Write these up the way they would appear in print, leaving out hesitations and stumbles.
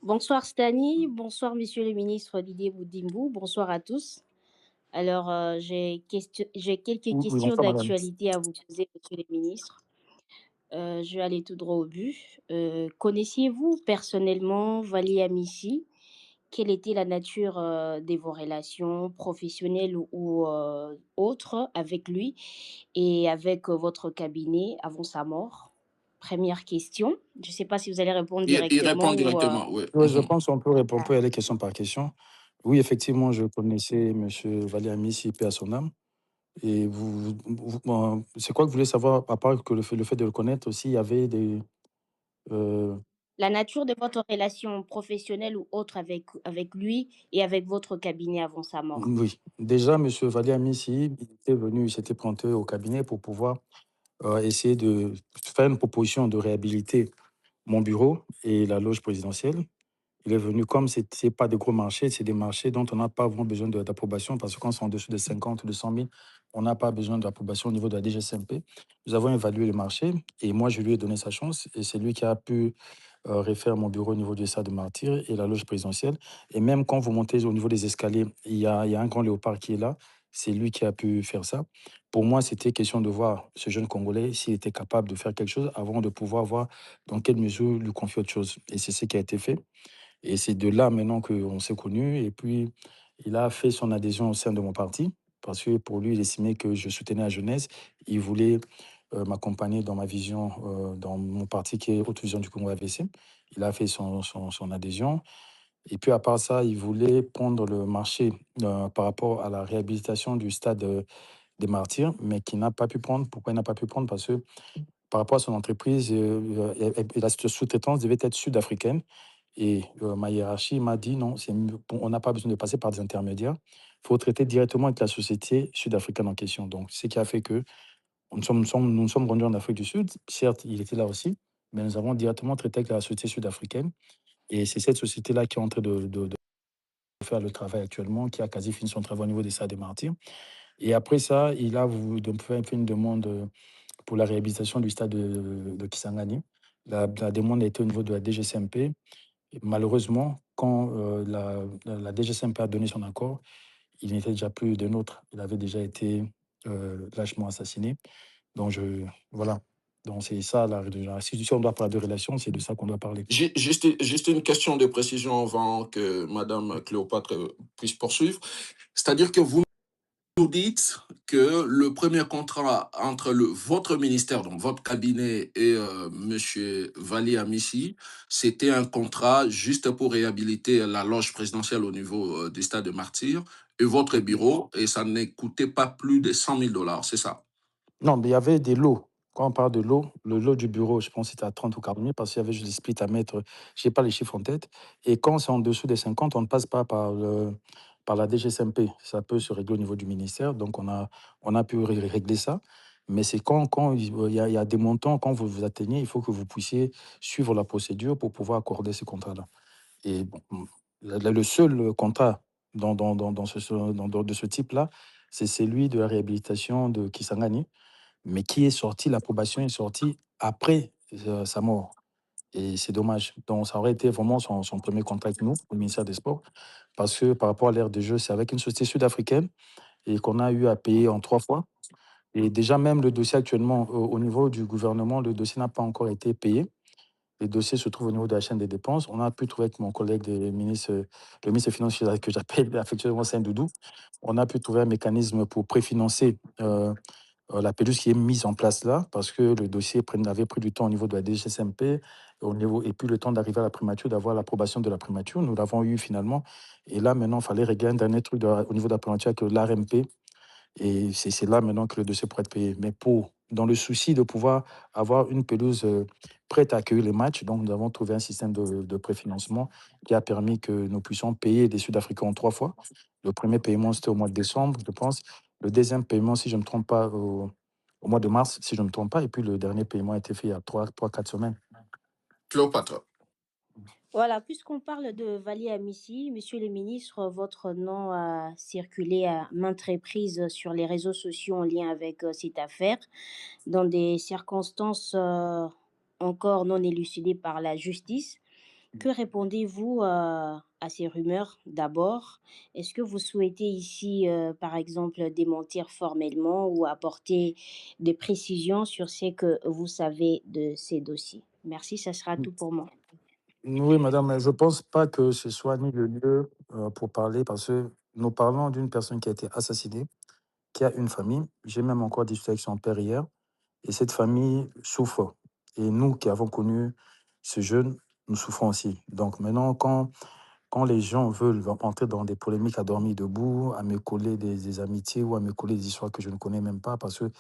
Bonsoir Stani, bonsoir Monsieur le ministre Didier Boudimbou, bonsoir à tous. Alors, j'ai quelques Oui, questions bonsoir madame. d'actualité à vous poser, Monsieur le ministre. Je vais aller tout droit au but. Connaissiez-vous personnellement Vali Amici? Quelle était la nature de vos relations professionnelles ou autres avec lui et avec votre cabinet avant sa mort? Première question. Je ne sais pas si vous allez répondre Il répond directement ou. directement, oui. Oui, je pense qu'on peut répondre, on peut y aller question par question. Oui, effectivement, je connaissais M. Valéry Amissi, paix à son âme. Et c'est quoi que vous voulez savoir, à part que le fait de le connaître aussi, il y avait des... euh, La nature de votre relation professionnelle ou autre avec lui et avec votre cabinet avant sa mort. oui, déjà, M. Valéry Amissi, il était venu, il s'était présenté au cabinet pour pouvoir essayer de faire une proposition de réhabiliter mon bureau et la loge présidentielle. Il est venu comme ce n'est pas des gros marchés, c'est des marchés dont on n'a pas vraiment besoin d'approbation parce que quand c'est en dessous de 50 ou de 100 000, on n'a pas besoin d'approbation au niveau de la DGCMP. Nous avons évalué le marché et moi, je lui ai donné sa chance et c'est lui qui a pu refaire mon bureau au niveau du stade de Martyr et la loge présidentielle. Et même quand vous montez au niveau des escaliers, il y a un grand léopard qui est là. C'est lui qui a pu faire ça. Pour moi, c'était question de voir ce jeune Congolais s'il était capable de faire quelque chose avant de pouvoir voir dans quelle mesure lui confier autre chose. Et c'est ce qui a été fait. Et c'est de là maintenant qu'on s'est connus. Et puis, il a fait son adhésion au sein de mon parti parce que pour lui, il estimait que je soutenais la jeunesse. Il voulait m'accompagner dans ma vision, dans mon parti qui est Haute Vision du Congo AVC. Il a fait son adhésion. Et puis, à part ça, il voulait prendre le marché par rapport à la réhabilitation du stade des Martyrs, mais qui n'a pas pu prendre. Pourquoi il n'a pas pu prendre? Parce que par rapport à son entreprise, la sous-traitance devait être sud-africaine. Et ma hiérarchie m'a dit non, on n'a pas besoin de passer par des intermédiaires. Il faut traiter directement avec la société sud-africaine en question. Donc, ce qui a fait que nous sommes rendus en Afrique du Sud. Certes, il était là aussi, mais nous avons directement traité avec la société sud-africaine. Et c'est cette société-là qui est en train de faire le travail actuellement, qui a quasi fini son travail au niveau des Stades des Martyrs. Et après ça, il a voulu faire une demande pour la réhabilitation du stade de Kisangani. La demande a été au niveau de la DGCMP. Et malheureusement, quand la DGCMP a donné son accord, il n'était déjà plus de nôtre. Il avait déjà été lâchement assassiné. Donc, voilà. Donc, c'est ça, si on doit parler de relations, c'est de ça qu'on doit parler. Juste une question de précision avant que Madame Cléopâtre puisse poursuivre. C'est-à-dire que vous nous dites que le premier contrat entre votre ministère, donc votre cabinet et Monsieur Vali Amici, c'était un contrat juste pour réhabiliter la loge présidentielle au niveau du stade de Martyr et votre bureau, et ça ne coûtait pas plus de 100 000 $, c'est ça? Non, mais il y avait des lots. Quand on parle de lots, le lot du bureau, je pense que c'était à 30 ou 40 000 parce qu'il y avait juste des splits à mettre. Je n'ai pas les chiffres en tête. Et quand c'est en dessous des 50, on ne passe pas par la DGSMP. Ça peut se régler au niveau du ministère. Donc, on a pu régler ça. Mais c'est quand il y a des montants, quand vous atteignez, il faut que vous puissiez suivre la procédure pour pouvoir accorder ces contrats-là. Et bon, le seul contrat de ce type-là, c'est celui de la réhabilitation de Kisangani, mais qui est sorti, l'approbation est sortie après sa mort. Et c'est dommage. Donc, ça aurait été vraiment son premier contrat avec nous, au ministère des Sports, parce que par rapport à l'ère de jeu, c'est avec une société sud-africaine et qu'on a eu à payer en 3 fois. Et déjà, même le dossier actuellement, au niveau du gouvernement, le dossier n'a pas encore été payé. Les dossiers se trouvent au niveau de la chaîne des dépenses. On a pu trouver avec mon collègue le ministre des Finances que j'appelle affectueusement Saint-Doudou, on a pu trouver un mécanisme pour préfinancer la pelouse qui est mise en place là, parce que le dossier avait pris du temps au niveau de la DGSMP, et puis le temps d'arriver à la primature, d'avoir l'approbation de la primature. Nous l'avons eu finalement. Et là, maintenant, il fallait régler un dernier truc au niveau de la primature avec l'ARMP. Et c'est là maintenant que le dossier pourrait être payé. Mais dans le souci de pouvoir avoir une pelouse prête à accueillir les matchs, donc nous avons trouvé un système de préfinancement qui a permis que nous puissions payer les Sud-Africains en 3 fois. Le premier paiement, c'était au mois de décembre, je pense. Le deuxième paiement, si je ne me trompe pas, au mois de mars, si je ne me trompe pas. Et puis le dernier paiement a été fait il y a 3, 4 semaines. Cléopâtre. Voilà, puisqu'on parle de Vali Amici, Monsieur le ministre, votre nom a circulé à maintes reprises sur les réseaux sociaux en lien avec cette affaire, dans des circonstances encore non élucidées par la justice. Que répondez-vous, à ces rumeurs d'abord? Est-ce que vous souhaitez ici, par exemple, démentir formellement ou apporter des précisions sur ce que vous savez de ces dossiers? Merci, ça sera tout pour moi. Oui, madame, mais je ne pense pas que ce soit ni le lieu pour parler parce que nous parlons d'une personne qui a été assassinée, qui a une famille. J'ai même encore discuté avec son père hier et cette famille souffre. Et nous qui avons connu ce jeune, nous souffrons aussi. Donc maintenant, quand les gens veulent entrer dans des polémiques à dormir debout, à me coller des amitiés ou à me coller des histoires que je ne connais même pas, parce que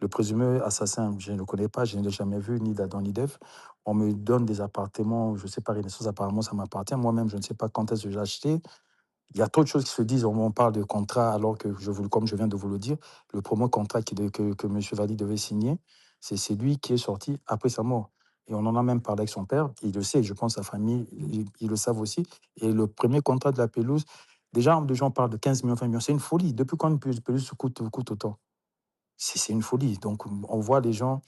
le présumé assassin, je ne le connais pas, je ne l'ai jamais vu, ni d'Adam ni d'Ève. On me donne des appartements, je ne sais pas, Renaissance, apparemment, ça m'appartient. Moi-même, je ne sais pas quand est-ce que j'ai acheté. Il y a trop de choses qui se disent. On parle de contrat, alors que, comme je viens de vous le dire, le premier contrat que M. Valli devait signer, c'est lui qui est sorti après sa mort. Et on en a même parlé avec son père. Il le sait, je pense, sa famille, ils le savent aussi. Et le premier contrat de la pelouse, déjà, des gens parlent de 15 millions, 20 millions. C'est une folie. Depuis quand une pelouse coûte autant? C'est une folie. Donc, on voit les gens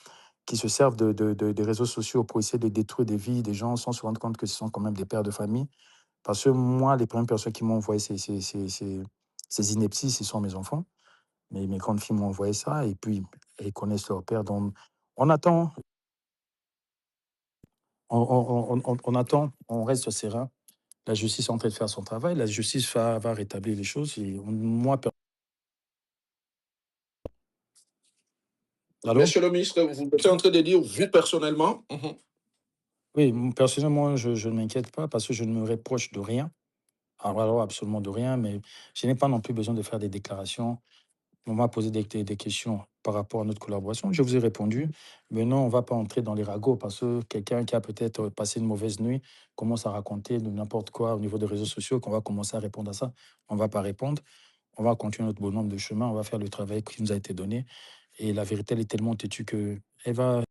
qui se servent des réseaux sociaux pour essayer de détruire des vies des gens sans se rendre compte que ce sont quand même des pères de famille. Parce que moi, les premières personnes qui m'ont envoyé ces inepties, ce sont mes enfants. Mes grandes filles m'ont envoyé ça et puis elles connaissent leur père. Donc, on attend, on attend, on reste serein. La justice est en train de faire son travail. La justice va rétablir les choses. Et moi, allô? Monsieur le ministre, vous êtes en train de dire, vous personnellement, Oui, personnellement, je ne m'inquiète pas parce que je ne me reproche de rien. Alors, absolument de rien, mais je n'ai pas non plus besoin de faire des déclarations. On m'a posé des questions par rapport à notre collaboration. Je vous ai répondu. Maintenant, on ne va pas entrer dans les ragots parce que quelqu'un qui a peut-être passé une mauvaise nuit commence à raconter de n'importe quoi au niveau des réseaux sociaux, qu'on va commencer à répondre à ça. On ne va pas répondre. On va continuer notre bonhomme de chemin. On va faire le travail qui nous a été donné. Et la vérité, elle est tellement têtue qu'elle va